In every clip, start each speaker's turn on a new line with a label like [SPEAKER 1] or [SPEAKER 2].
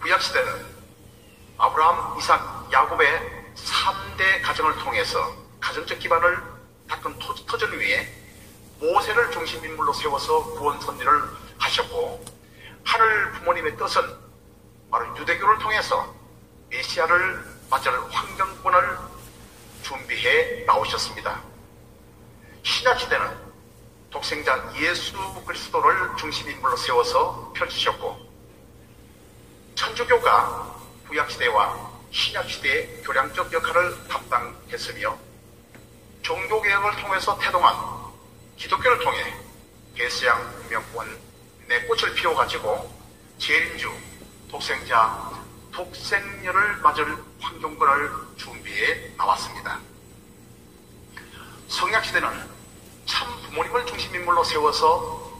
[SPEAKER 1] 구약시대는 아브라함, 이삭, 야곱의 3대 가정을 통해서 가정적 기반을 닦은 터전 위에 모세를 중심 인물로 세워서 구원 선지를 하셨고, 하늘 부모님의 뜻은 바로 유대교를 통해서 메시아를 맞을 환경권을 준비해 나오셨습니다. 신약시대는 독생자 예수 그리스도를 중심 인물로 세워서 펼치셨고, 천주교가 구약시대와 신약시대의 교량적 역할을 담당했으며, 종교개혁을 통해서 태동한 기독교를 통해 개수양 명권 내 꽃을 피워가지고 재림주, 독생자, 독생녀를 맞을 환경권을 준비해 나왔습니다. 성약시대는 참 부모님을 중심인물로 세워서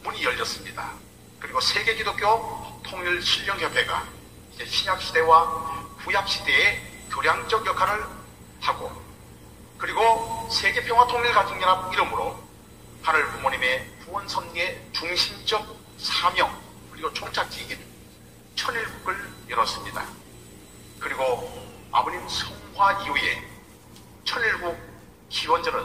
[SPEAKER 1] 문이 열렸습니다. 그리고 세계기독교 통일신령협회가 이제 신약시대와 구약시대의 교량적 역할을 하고, 그리고 세계평화통일가정연합 이름으로 하늘 부모님의 구원선계의 중심적 사명, 그리고 종착지인 천일국을 열었습니다. 그리고 아버님 성화 이후에 천일국 기원전은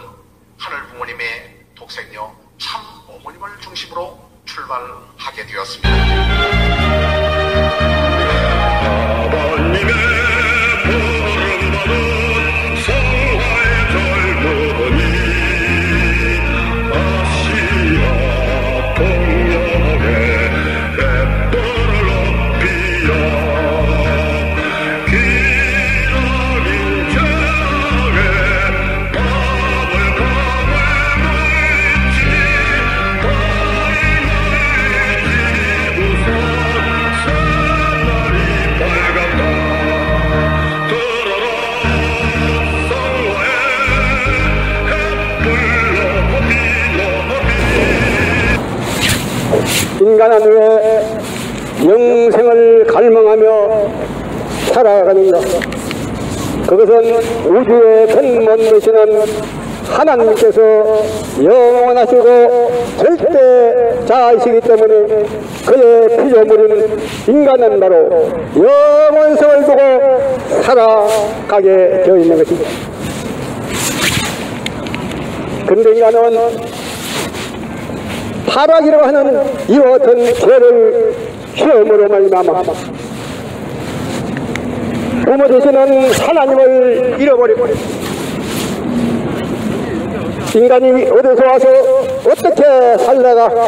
[SPEAKER 1] 하늘 부모님의 독생녀 참 어머님을 중심으로 출발하게 되었습니다. 아버님의 보름받은 성화의 젊은이, 아시아 동역의 뱃벌을 높이어 기나긴 저녁에 밥을 강에 묻지 너희 우선 새날이 밝았다. 들어라 성화의 햇불 높이
[SPEAKER 2] 인간은 왜 영생을 갈망하며 살아가는 것, 그것은 우주의 근본 되시는 하나님께서 영원하시고 절대자이시기 때문에 그의 피조물인 인간은 바로 영원성을 두고 살아가게 되어 있는 것입니다. 그런데 인간은 타락이라고 하는 이와 같은 죄를 시험으로 말미암아 부모 되시는 하나님을 잃어버리고, 인간이 어디서 와서 어떻게 살다가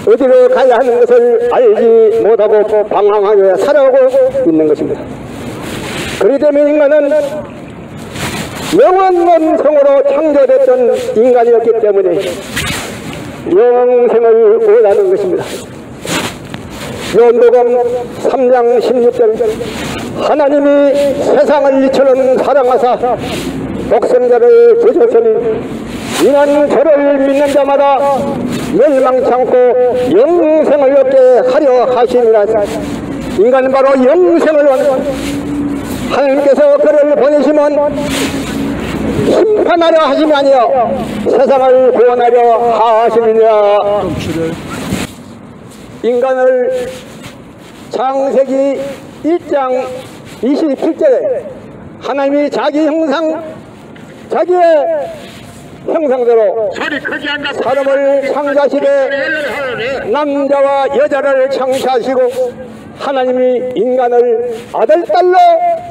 [SPEAKER 2] 어디로 가야 하는 것을 알지 못하고 방황하며 살아오고 있는 것입니다. 그렇기 때문에 인간은 영원한 성으로 창조됐던 인간이었기 때문에 영생을 원하는 것입니다. 요한복음 3장 16절, 하나님이 세상을 이처럼 사랑하사 독생자를 주셨으니 이는 저를 믿는 자마다 멸망치 않고 영생을 얻게 하려 하심이라. 인간은 바로 영생을 원하는, 하나님께서 그를 보내시면 심판하려 하심이 아니여 세상을 구원하려 하심이냐. 인간을 창세기 1장 27절에 하나님이 자기 형상, 자기의 형상대로 사람을 창조하시되 남자와 여자를 창조하시고 하나님이 인간을 아들, 딸로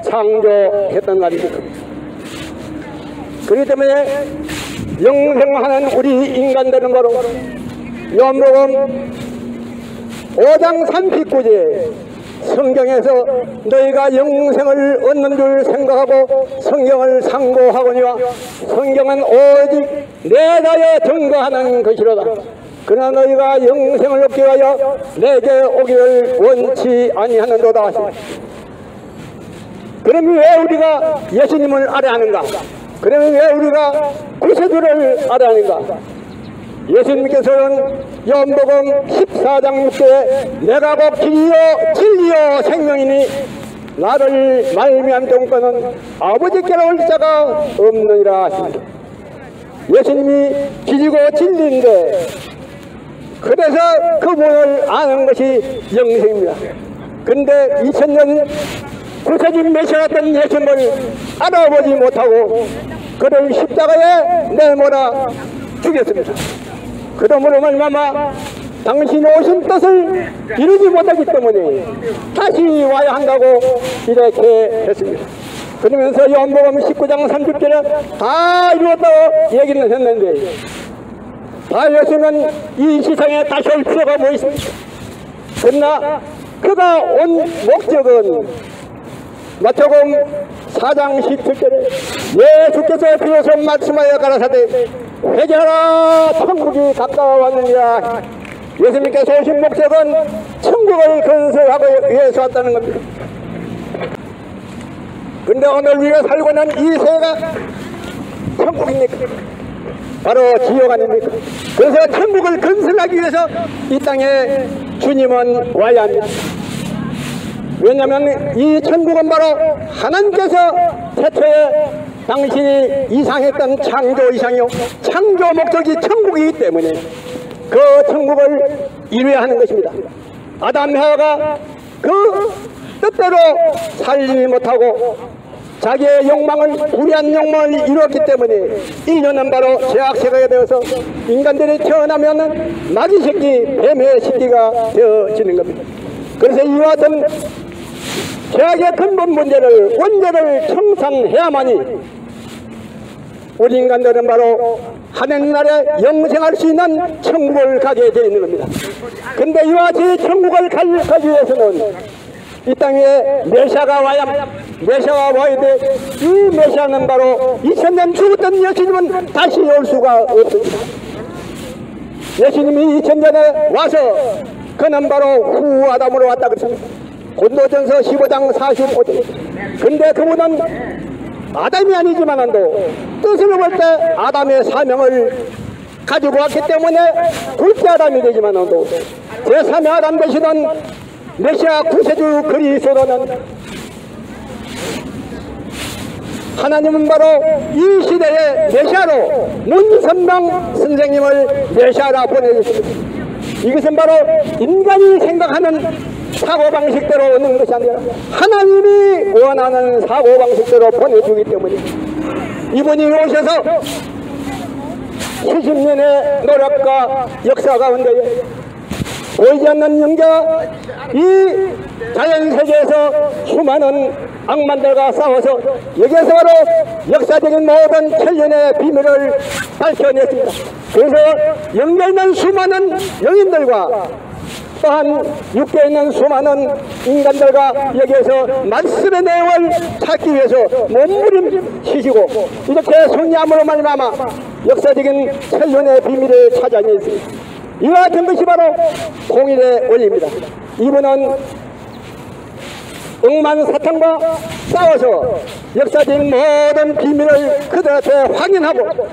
[SPEAKER 2] 창조했던 날입니다. 그렇기 때문에 영생하는 우리 인간들은 바로 요한복음 5장 39절 성경에서 너희가 영생을 얻는 줄 생각하고 성경을 상고하거니와 성경은 오직 내가에 증거하는 것이로다. 그러나 너희가 영생을 얻기 위하여 내게 오기를 원치 아니하는도다. 그러면 왜 우리가 예수님을 알아야 하는가? 그러면 왜 우리가 구세주를 알아야 하는가? 예수님께서는 요한복음 14장 6절에 내가 곧 길이요 진리요 생명 나를 말미암 동거는 아버지께로 올 자가 없느니라 하십니다. 예수님이 길이고 진리인데 그래서 그분을 아는 것이 영생입니다. 근데 2000년 구세주 메시아였던 예수님을 알아보지 못하고 그를 십자가에 내몰아 죽였습니다. 그러므로 말미암아 당신이 오신 뜻을 이루지 못하기 때문에 다시 와야 한다고 이렇게 했습니다. 그러면서 요한복음 19장 30절에 다 이루었다고 얘기는 했는데 다 예수는 이 세상에 다시 올 필요가 뭐 있습니까? 그러나 그가 온 목적은 마태복음 4장 17절에 예수께서 비로소 말씀하여 가라사대 회개하라 천국이 가까워왔느니라. 예수님께서 오신 목적은 천국을 건설하기 위해서 왔다는 겁니다. 근데 오늘 우리가 살고 있는 이 세계가 천국입니까? 바로 지옥 아닙니까? 그래서 천국을 건설하기 위해서 이 땅에 주님은 와야 합니다. 왜냐하면 이 천국은 바로 하나님께서 태초에 당신이 이상했던 창조 이상이요 창조 목적이 천국이기 때문에 그 천국을 이루어야 하는 것입니다. 아담 하와가 그 뜻대로 살지 못하고 자기의 욕망을 불의한 욕망을 이루었기 때문에 인류는 바로 죄악세가 되어서 인간들이 태어나면 마귀 새끼 뱀의 새끼가 되어지는 겁니다. 그래서 이와 같은 죄악의 근본 문제를 원죄를 청산해야만이 우리 인간들은 바로 하나님 나라에 영생할 수 있는 천국을 가게 되어 있는 겁니다. 근데 이와 같이 천국을 가기 위해서는 이 땅에 메시아가 와야 돼. 이 메시아는 바로 2000년 죽었던 예수님은 다시 올 수가 없습니다. 예수님이 2000년에 와서 그는 바로 후 아담으로 왔다 그랬습니다. 고린도전서 15장 45절. 근데 그분은 아담이 아니지만도 뜻을 볼 때 아담의 사명을 가지고 왔기 때문에 둘째 아담이 되지만도 제3의 아담 되시던 메시아 구세주 그리스도는 하나님은 바로 이 시대의 메시아로 문선명 선생님을 메시아라 보내주십니다. 이것은 바로 인간이 생각하는 사고방식대로 오는 것이 아니라 하나님이 원하는 사고방식대로 보내주기 때문에 이분이 오셔서 70년의 노력과 역사 가운데 보이지 않는 영계와 이 자연세계에서 수많은 악만들과 싸워서 여기에서 바로 역사적인 모든 천년의 비밀을 밝혀냈습니다. 그래서 영계에 있는 수많은 영인들과 또한 육계에 있는 수많은 인간들과 여기에서 말씀의 내용을 찾기 위해서 몸부림치시고 이렇게 성리함으로 말미암아 역사적인 천년의 비밀을 찾아냈습니다. 이와 같은 것이 바로 통일의 원리입니다. 이분은 억만 사탄과 싸워서 역사적인 모든 비밀을 그들한테 확인하고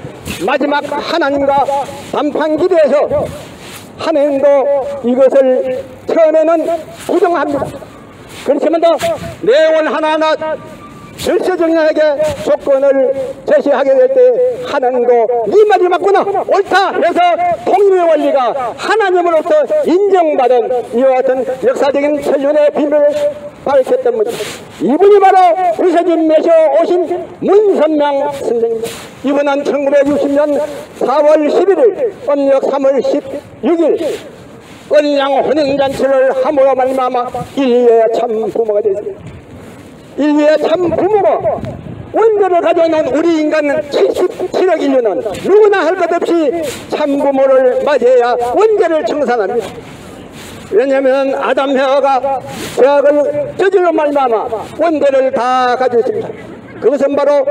[SPEAKER 2] 마지막 하나님과 단판기도에서 하나님도 이것을 처음에는 부정합니다. 그렇지만 내용을 하나하나 절차정연하게 조건을 제시하게 될 때 하나님도 네 말이 맞구나 옳다 해서 통일의 원리가 하나님으로부터 인정받은 이와 같은 역사적인 천년의 비밀을 밝혔던 분, 이분이 바로 구세주 메시아 오신 문선명 선생입니다. 이분은 1960년 4월 11일 음력 3월 16일 은양 혼인잔치를 함으로 말미암아 인류의 참 부모가 되었습니다. 인류의 참 부모가 원죄를 가져오는 우리 인간은 77억 인류는 누구나 할 것 없이 참 부모를 맞이해야 원죄를 청산합니다. 왜냐하면 아담 해와가 죄악을 저질러 말미암아 원죄를 다 가지고 있습니다. 그것은 바로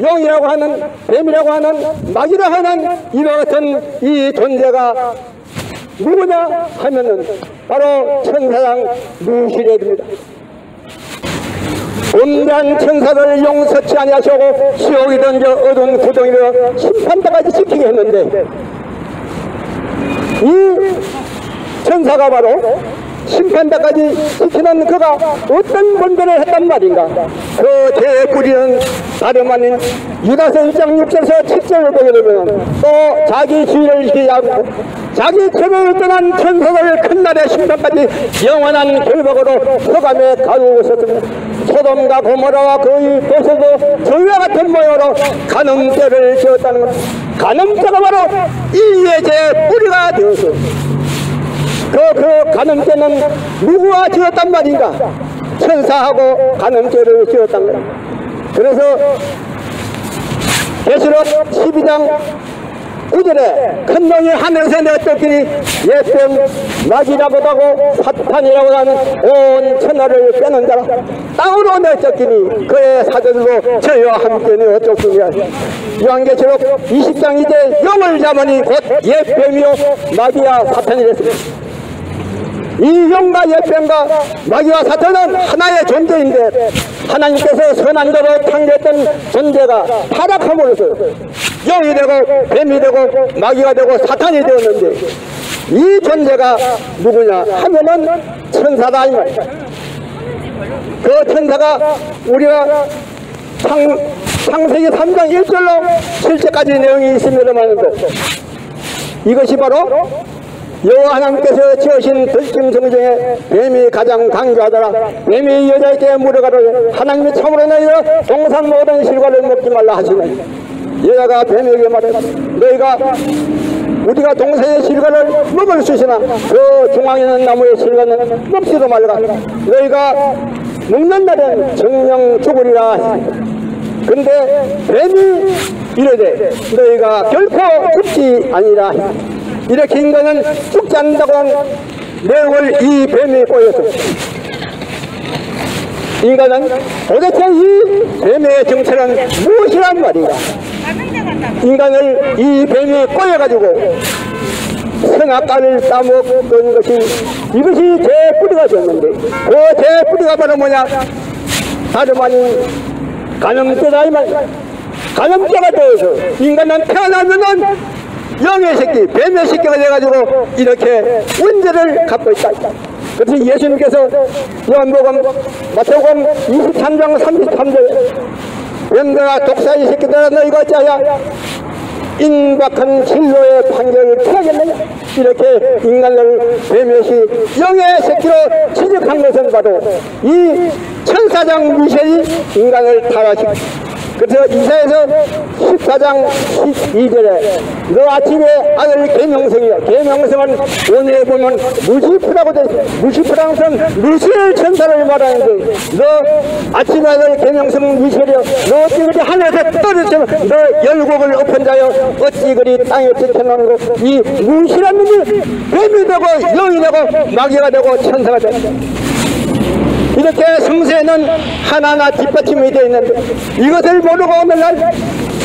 [SPEAKER 2] 용이라고 하는 뱀이라고 하는 마귀라고 하는 이와 같은 이 존재가 누구냐 하면은 바로 천사장 루시레입니다. 음란 천사를 용서치 아니하시고 지옥이 던져 어두운 구덩이로 심판대까지 지키게 했는데 이 천사가 바로 심판대까지 지키는 그가 어떤 권고를 했단 말인가. 그 죄의 뿌리는 다름 아닌 유다서 1장 6절에서 7절을 보게 되면 또 자기 주의를 지키지 않고 자기 죄를 떠난 천사들 큰날의 심판까지 영원한 결박으로 소감에 가두었었습니다. 소돔과 고모라와 그의 도시도 저희와 같은 모양으로 간음죄를 지었다는 것. 간음죄가 바로 이 죄의 뿌리가 되어서 그 간음죄는 누구와 지었단 말인가? 천사하고 간음죄를 지었단 말이야. 그래서 계시록 12장 9절에 큰 놈이 하늘에서 내쫓기니 옛뱀 마귀라고도 하고 사탄이라고 하는 온 천하를 빼는 자라 땅으로 내쫓기니 그의 사절로 저희와 함께 내쫓기니라. 요한계시록 20장 이제 영을 잡으니 곧 옛뱀이요 마귀와 사탄이랬습니다. 이 영과 옛뱀과 마귀와 사탄은 하나의 존재인데 하나님께서 선한 자로 창조했던 존재가 타락함으로써 영이 되고 뱀이 되고 마귀가 되고 사탄이 되었는데 이 존재가 누구냐 하면은 천사다 이 말이야. 그 천사가 우리가 창세기 3장 1절로 7절까지 내용이 있습니다만 이것이 바로 여호와 하나님께서 지으신 들짐승 중에 뱀이 가장 강교하더라. 뱀이 여자에게 물어가로되 하나님이 참으로 너희가 동산 모든 실과를 먹지 말라 하시니 여자가 뱀에게 말했다. 너희가 우리가 동산의 실과를 먹을 수 있으나 그 중앙에 있는 나무의 실과는 먹지도 말라. 너희가 먹는 날은 정령 죽으리라 하시니 근데 뱀이 이르되 너희가 결코 죽지 아니라 이렇게 인간은 죽지 않는다고 하는 내용을 이 뱀이 꼬였습니다. 인간은 도대체 이 뱀의 정체는 무엇이란 말인가? 인간을 이 뱀이 꼬여가지고 선악과를 따먹던 것이 이것이 죄의 뿌리가 되었는데 그 죄의 뿌리가 바로 뭐냐? 다름 아닌 간음죄다 이 말이야. 간음죄가 되어서 인간은 태어나면은 영의 새끼, 뱀의 새끼가 돼가지고 이렇게 문제를 갖고 있다. 그래서 예수님께서 요한복음 마태복음 23장 33절 뱀들아 독사의 새끼들아 너희가 어찌하여 인박한 진로의 판결을 피하겠느냐 이렇게 인간을 뱀의 영의 새끼로 지적한 것은 바로 이 천사장 미셸이 인간을 타락시켰다. 그래서 이사야서 14장 12절에 너 아침에 아들 계명성이야. 계명성은 원어에 보면 루시프라고 되어 있어요. 루시프라는 것은 루시엘 천사를 말하는데 너 아침에 아들 계명성 미셸이여 너 어찌 그리 하늘에서 떨어지면 너 열국을 엎은 자여 어찌 그리 땅에 지켜놓는 이 루시라는 놈이 뱀이 되고 영이 되고 마귀가 되고 천사가 되고 이렇게 성세에는 하나하나 뒷받침이 되어 있는데 이것을 모르고 오늘날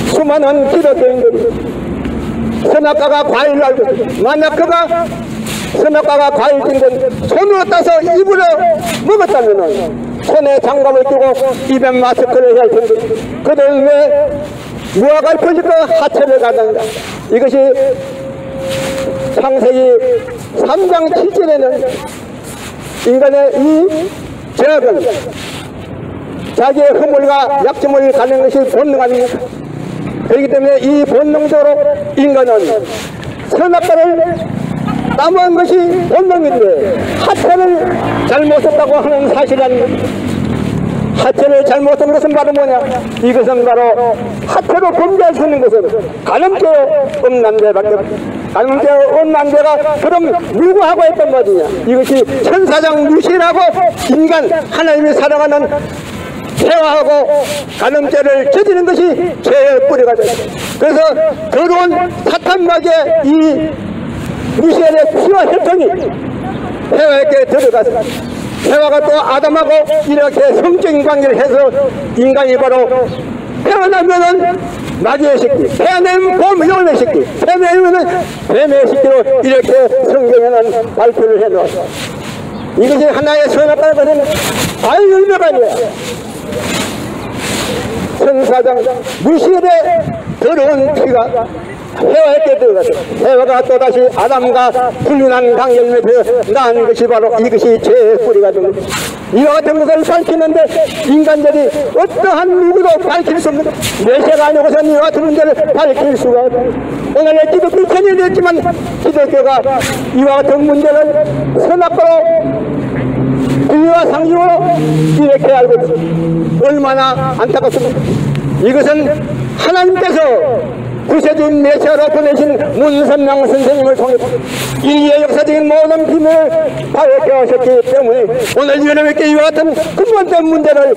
[SPEAKER 2] 수많은 기독교인들이 선악과가 과일을 알고 있어요. 만약 그가 선악과가 과일인 건 손으로 따서 입으로 먹었다면 손에 장갑을 끼고 입에 마스크를 해야 할 텐데 그들 왜 무화과를 퍼질까 하체를 가ದಂ다. 이것이 창세기 3장 7절에는 인간의 이 죄악은 자기의 허물과 약점을 가는 것이 본능 아닙니까? 그렇기 때문에 이 본능적으로 인간은 선악과를 따먹은 것이 본능인데 하체를 잘못 썼다고 하는 사실이 아닙니까? 하체를 잘못 쓴 것은 바로 뭐냐? 이것은 바로 하체로 범죄할 수 있는 것은 간음죄 음란죄밖에 없다. 간음죄 음란죄가 그럼 누구하고 했던 말이냐? 이것이 천사장 루시라고 인간 하나님이 사랑하는 태화하고 간음죄를 저지른 것이 죄의 뿌리가 됐다. 그래서 더러운 사탄마귀의 이 루시엘의 피와 혈통이 태화에게 들어갔습니다. 태화가 또 아담하고 이렇게 성적인 관계를 해서 인간이 바로 태어나면은 마귀의 새끼, 태어나면 곰의 새끼, 태어나면은 뱀의 새끼로 이렇게 성경에는 발표를 해놓았어. 이것이 하나의 선악과의 것은 아유일배가 아니야. 천사장 루시엘의 더러운 피가 해와에게 들어가서 해와가 또다시 아담과 불륜한 강열매에서 낳은 것이 바로 이것이 죄의 뿌리가 된 것. 이와 같은 것을 밝히는데 인간들이 어떠한 누구도 밝힐 수 없는 메시아가 아니고서는 이와 같은 문제를 밝힐 수가 없다. 오늘의 기독교 편이 됐지만 기독교가 이와 같은 문제를 선악과로 비유와 상식으로 이렇게 알고 있습니다. 얼마나 안타깝습니까? 이것은 하나님께서 구세주인 메시아로 보내신 문선명 선생님을 통해 인류의 역사적인 모든 비밀을 밝혀하셨기 때문에 오늘 여러분께 이와 같은 근본된 문제를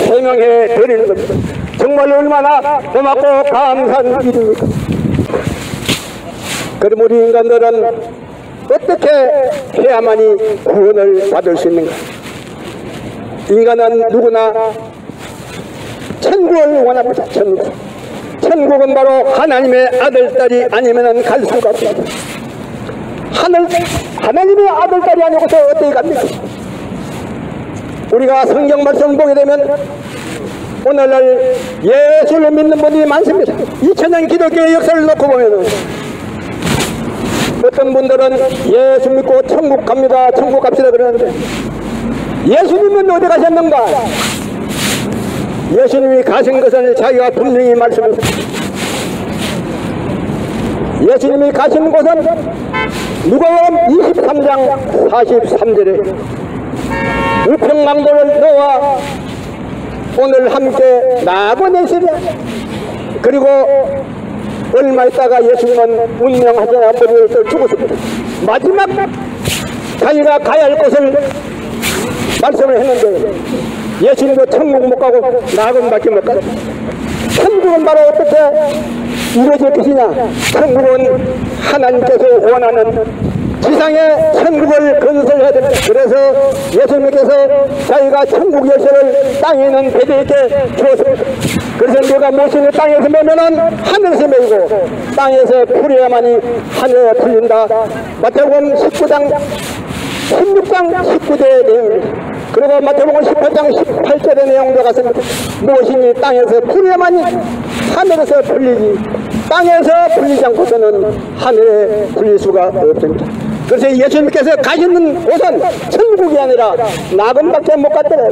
[SPEAKER 2] 해명해 드리는 겁니다. 정말 얼마나 고맙고 감사한 일입니까? 그럼 우리 인간들은 어떻게 해야만이 구원을 받을 수 있는가? 인간은 누구나 천국을 원합니다. 천국. 천국은 바로 하나님의 아들딸이 아니면 갈 수가 없습니다. 하나님의 아들딸이 아니고서 어떻게 갑니까? 우리가 성경 말씀을 보게 되면 오늘날 예수를 믿는 분이 많습니다. 2000년 기독교의 역사를 놓고 보면 어떤 분들은 예수 믿고 천국 갑니다, 천국 갑시다 그러는데 예수님은 어디 가셨는가? 예수님이 가신 것을 자기가 분명히 말씀했습니다. 예수님이 가신 곳은 누가복음 23장 43절에 우평강도를 너와 오늘 함께 나고 내시랴. 그리고 얼마 있다가 예수님은 운명하자나 머리를 죽었습니다. 마지막 자기가 가야 할 곳을 말씀을 했는데 예수님도 천국 못 가고 낙원밖에 못 가고 천국은 바로 어떻게 이루어질 것이냐? 천국은 하나님께서 원하는 지상에 천국을 건설해야 됩니다. 그래서 예수님께서 자기가 천국 열쇠를 땅에 있는 베드로에게 주었습니다. 그래서 내가 모시는 땅에서 매면은 하늘에서 매고 땅에서 풀어야만이 하늘에 풀린다. 마태복음 19장 16장 19절의 내용입니다. 그리고 마태복음 18장 18절의 내용도 같습니다. 무엇이니 땅에서 풀려야만이 하늘에서 풀리지 땅에서 풀리지 않고서는 하늘에 풀릴 수가 없습니다. 그래서 예수님께서 가시는 곳은 천국이 아니라 낙원밖에 못 갔더래요.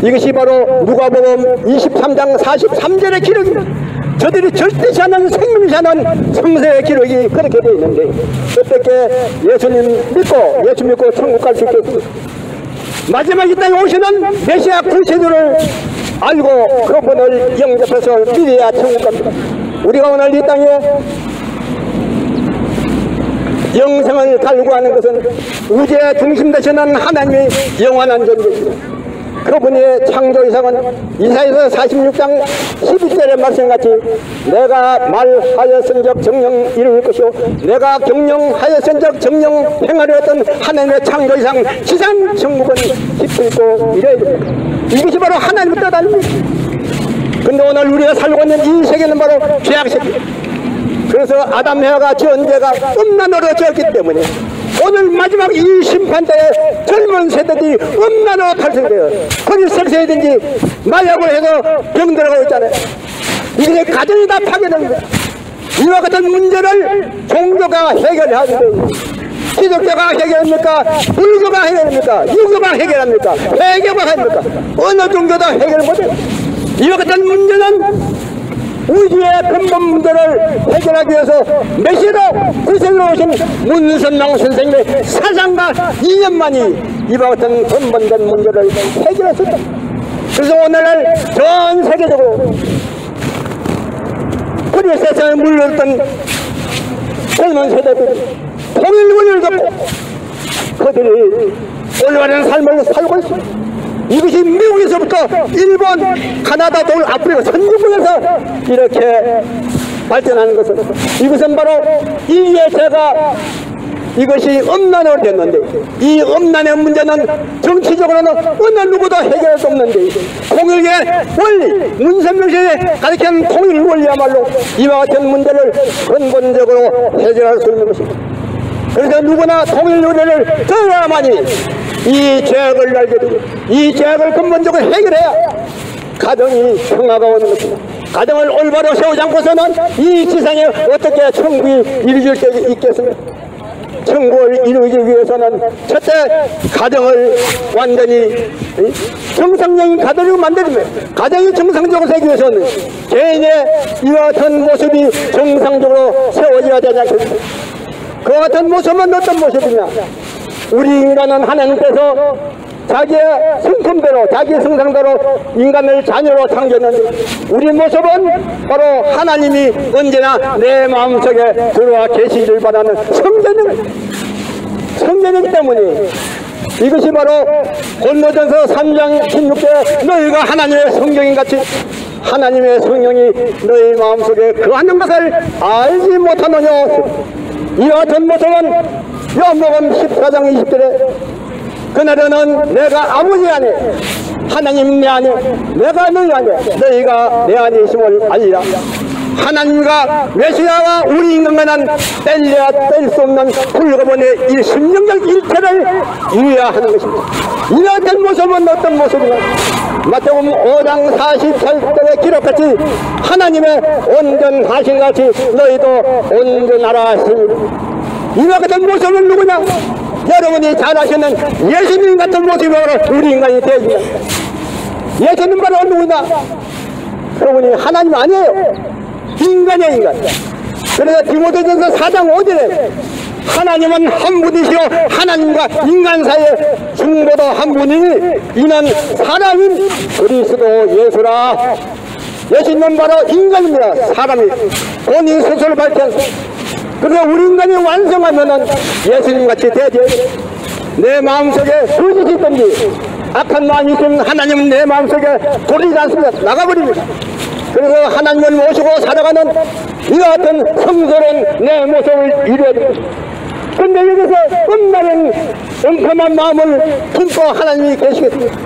[SPEAKER 2] 이것이 바로 누가복음 23장 43절의 기록입니다. 저들이 절대시 않은 생명시 않은 성서의 기록이 그렇게 되어 있는데 어떻게 예수님 믿고 예수 믿고 천국 갈 수 있겠습니까? 마지막 이 땅에 오시는 메시아 구세주를 알고 그분을 영접해서 믿어야 천국 갑니다. 우리가 오늘 이 땅에 영생을 갈구하는 것은 우주의 중심 되시는 하나님의 영원한 존재입니다. 그분의 창조이상은 이사야서 46장 12절의 말씀같이 내가 말하였은적 정령 이룰 것이요 내가 경영하였은적 정령 행하려 했던 하나님의 창조이상 지상 천국은 깊고 이래야 됩니다. 이것이 바로 하나님의 뜻 아닙니까? 근데 오늘 우리가 살고 있는 이 세계는 바로 죄악 세계. 그래서 아담 해와가 지은 죄가 음란으로 지었기 때문에 오늘 마지막 이 심판대에 젊은 세대들이 음란으로 탈승돼요. 거기 섹스해든지 마약을 해서 병들어가고 있잖아요. 이게 가정이 다 파괴됩니다. 이와 같은 문제를 종교가 해결해야 돼요. 기독교가 해결합니까? 불교가 해결합니까? 유교가 해결합니까? 회교가 합니까? 어느 종교도 해결 못해요. 이와 같은 문제는 우주의 근본 문제를 해결하기 위해서 메시로 구세주로 오신 문선명 선생님의 사상과 이념만이 이와 같은 근본된 문제를 해결했습니다. 그래서 오늘날 전 세계적으로 우리 세상에 물러있던 젊은 세대들이 통일권을 갖고 그들이 올바른 삶을 살고 있습니다. 이것이 미국에서부터 일본, 카나다, 독일, 아프리카 선진국에서 이렇게 발전하는 것은 이것은 바로 인류의 죄가 이것이 음란으로 됐는데 이 음란의 문제는 정치적으로는 어느 누구도 해결할 수 없는데 통일의 원리, 문선명신이 가르치는 통일 원리야말로 이와 같은 문제를 근본적으로 해결할 수 있는 것입니다. 그래서 누구나 통일 원리를 들어야만이 이 죄악을 알게 되고 이 죄악을 근본적으로 해결해야 가정이 평화가 오는 것입니다. 가정을 올바로 세우지 않고서는 이 지상에 어떻게 천국이 이루어질 수 있겠습니까? 천국을 이루기 위해서는 첫째 가정을 완전히 정상적인 가정을 만들면, 가정이 정상적으로 되기 위해서는 개인의 이와 같은 모습이 정상적으로 세워져야 되지 않겠습니까? 그 같은 모습은 어떤 모습이냐? 우리 인간은 하나님께서 자기의 성품대로, 자기의 성상대로 인간을 자녀로 창조했는데, 우리 모습은 바로 하나님이 언제나 내 마음속에 들어와 계시기를 바라는 성전이기 때문에, 이것이 바로 고린도전서 3장 16절 너희가 하나님의 성경인같이 하나님의 성령이 너희 마음속에 거하는 것을 알지 못하느냐. 이와 같은 모습은 요한복음 14장 20절에 그날에는 내가 아버지 안에, 하나님 내 안에, 내가 너희 안에, 너희가 내 안에 있음을 알리라. 하나님과 메시아와 우리 인간과는 뗄래야 뗄 수 없는 불가분의 이 심령적 일체를 이루어야 하는 것입니다. 이와 같은 모습은 어떤 모습이냐? 마태복음 5장 48절에 기록같이 하나님의 온전하신같이 너희도 온전하라 하십니다. 이와 같은 모습은 누구냐? 여러분이 잘 아시는 예수님 같은 모습이 바로 우리 인간이 되어집니다. 예수님 바로 누구냐? 그분이 하나님 아니에요. 인간이에요, 인간. 그래서 디모데전서 4장 5절에 하나님은 한 분이시오 하나님과 인간 사이에 중보도 한 분이니 이는 사람인 그리스도 예수라. 예수님은 바로 인간입니다. 사람이 본인 스스로 밝혔습니다. 그래서 우리 인간이 완성하면은 예수님같이 되지. 내 마음속에 거짓이 있든지 악한 마음이 있으면 하나님은 내 마음속에 돌리지 않습니다. 나가버립니다. 그래서 하나님을 모시고 살아가는 이와 같은 성스러운 내 모습을 이루어야 됩니다. 그런데 여기서 끝나는 엉큼한 마음을 품고 하나님이 계시겠습니다.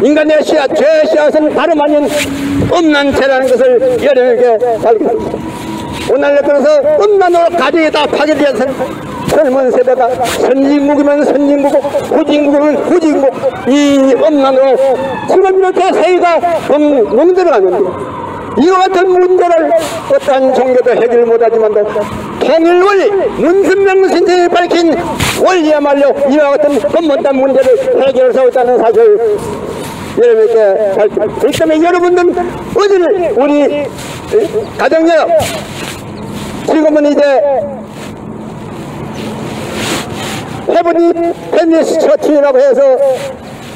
[SPEAKER 2] 인간의 씨앗, 죄의 씨앗은 다름 아닌 음란 죄라는 것을 여러분에게 알겠습니다. 오늘 들어서 음란으로 가정이 다 파괴되어서 젊은 세대가 선진국이면 선진국, 후진국이면 후진국, 이 음란으로 지금 이렇게 세계가 멍들어가는데, 이와 같은 문제를 어떠한 종교도 해결 못하지만 통일 원리, 문선명 선생이 밝힌 원리야말로 이와 같은 근본된 문제를 해결할 수 있다는 사실을 여러분에게 밝힙니다. 그렇기 때문에 여러분들은 어디를 우리 가정력, 지금은 이제 헤브니 페니스 처치라고 해서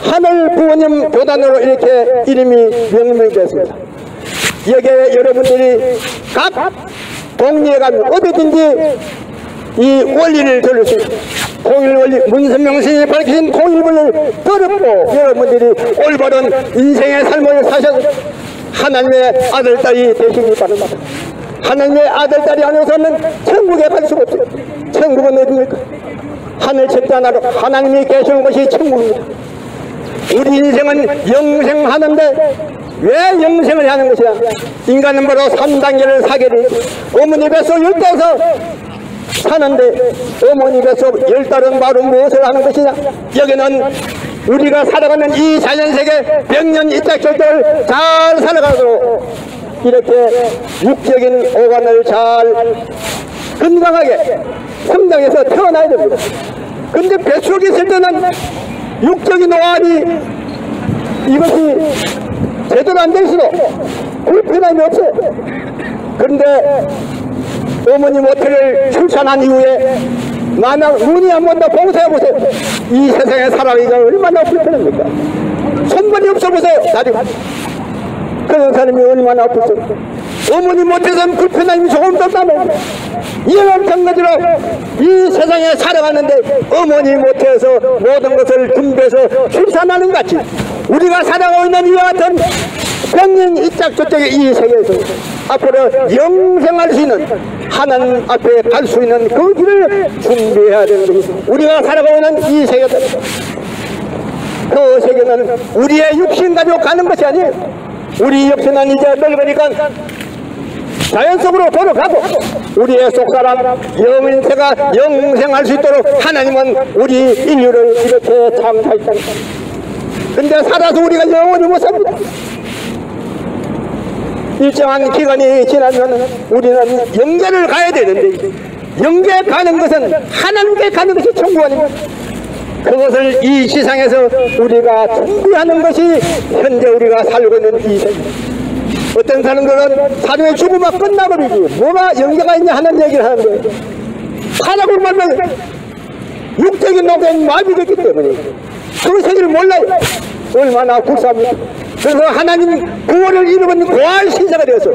[SPEAKER 2] 하늘 부모님 교단으로 이렇게 이름이 명명됐습니다. 여기에 여러분들이 각 동리에 가면 어디든지 이 원리를 들을 수 있습니다. 통일 원리, 문선명신이 밝히신 통일 원리를 들었고 여러분들이 올바른 인생의 삶을 사셔서 하나님의 아들딸이 되시기 바랍니다. 하나님의 아들딸이 아니어서는 천국에 갈 수가 없어요. 천국은 어디입니까? 하늘 첫째 하나로 하나님이 계시는 것이 천국입니다. 우리 인생은 영생하는데 왜 영생을 하는 것이냐? 인간은 바로 3단계를 사게 돼 어머니 뱃속 10달에서 사는데 어머니 뱃속 10달은 바로 무엇을 하는 것이냐? 여기는 우리가 살아가는 이 자연세계 백년 이짝절대를 잘 살아가도록 이렇게 육적인 오간을 잘 건강하게 성장해서 태어나야 됩니다. 근데 뱃속에 있을 때는 육적인 오간이 이것이 제대로 안 될 수도 불편함이 없어요. 그런데 어머니 모태를 출산한 이후에 만약 눈이 한 번 더 봉사해 보세요. 이 세상에 살아가기가 얼마나 불편합니까? 손발이 없어 보세요. 다리가. 그런 사람이 얼마나 아프죠. 어머니 못해서는 불편함이 조금 더 나면 이와 마찬가지로 이 세상에 살아가는데 어머니 못해서 모든 것을 준비해서 출산하는 것 같이 우리가 살아가고 있는 이와 같은 병인 이짝저짝의 이 세계에서 앞으로 영생할 수 있는 하나님 앞에 갈 수 있는 그 길을 준비해야 되는 것입니다. 우리가 살아가고 있는 이 세계는 그 세계는 우리의 육신 가지고 가는 것이 아니에요. 우리 육신은 이제 늙으니까 자연 속으로 돌아가고 우리의 속사람 영인체가 영생할 수 있도록 하나님은 우리 인류를 이렇게 창조했다. 근데 살아서 우리가 영원히 못 삽니다. 일정한 기간이 지나면 우리는 영계를 가야 되는데, 영계 가는 것은 하나님께 가는 것이 천국 아닙니까? 그것을 이 세상에서 우리가 준비하는 것이 현재 우리가 살고 있는 이 세상. 어떤 사람들은 사람의 죽음만 끝나버리지 뭐가 영계가 있냐 하는 얘기를 하는데, 사람을 만나면 육적인 노동이 마비됐기 때문에 그 세계를 몰라요. 얼마나 굴사합니까? 그래서 하나님 구원을 이루는 고아의 신사가 되어서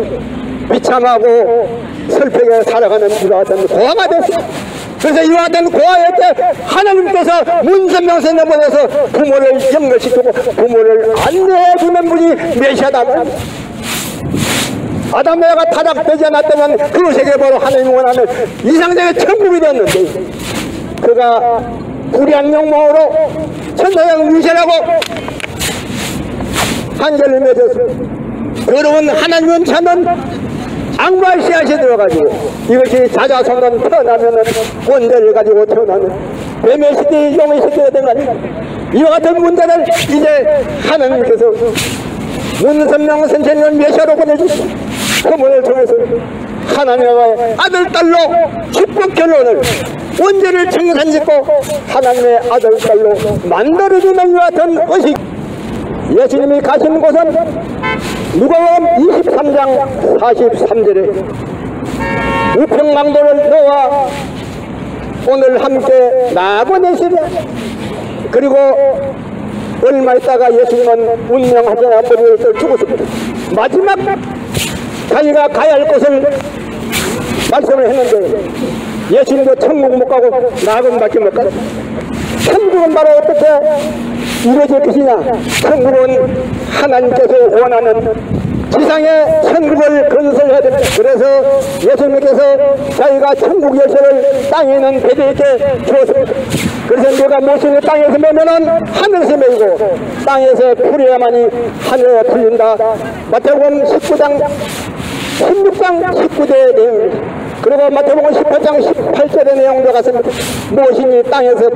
[SPEAKER 2] 비참하고 슬프게 살아가는 이와 같은 고아가 됐어요. 그래서 이와 같은 고아의 때 하나님께서 문선명선을 보내서 부모를 연결시키고 부모를 안내해주는 분이 메시아다. 아담에가 타락되지 않았다면 그 세계 바로 하나님 원하는 이상적인 천국이 되었는데, 그가 불의한 명목으로 천사장 무시하고 한계를 맺어서 더러운 하나님은 찾는 악마의 씨앗이 들어가지고, 이것이 자자손은 태어나면은 원죄를 가지고 태어나는 뱀의 시대, 용의 시대가 된 거 아닙니까? 이와 같은 문제를 이제 하나님께서 문선명 선생님을 메시아로 보내주시고 그분을 통해서 하나님의 아들, 딸로 축복 결론을 원죄를 청산짓고 하나님의 아들, 딸로 만들어주는 이와 같은 것이, 예수님이 가신 곳은 누가복음 23장 43절에 우평강도를 너와 오늘 함께 나보내시랴. 그리고 얼마 있다가 예수님은 운명하지 않은 머리를 죽었습니다. 마지막 자기가 가야 할 곳을 말씀을 했는데, 예수님도 천국 못 가고 낙원밖에 못 가고, 천국은 바로 어떻게 이루어질 것이냐? 천국은 하나님께서 원하는 지상에 천국을 건설해야 됩니다. 그래서 예수님께서 자기가 천국 열쇠를 땅에 있는 베드로에게 주었습니다. 그래서 내가 모시는 땅에서 매면은 하늘에서 매이고 땅에서 풀어야만이 하늘에 풀린다. 마태복음 19장 16장 19절의 내용입니다. 그리고 마태복음 18장 18절의 내용도 같습니다. 무엇이니 땅에서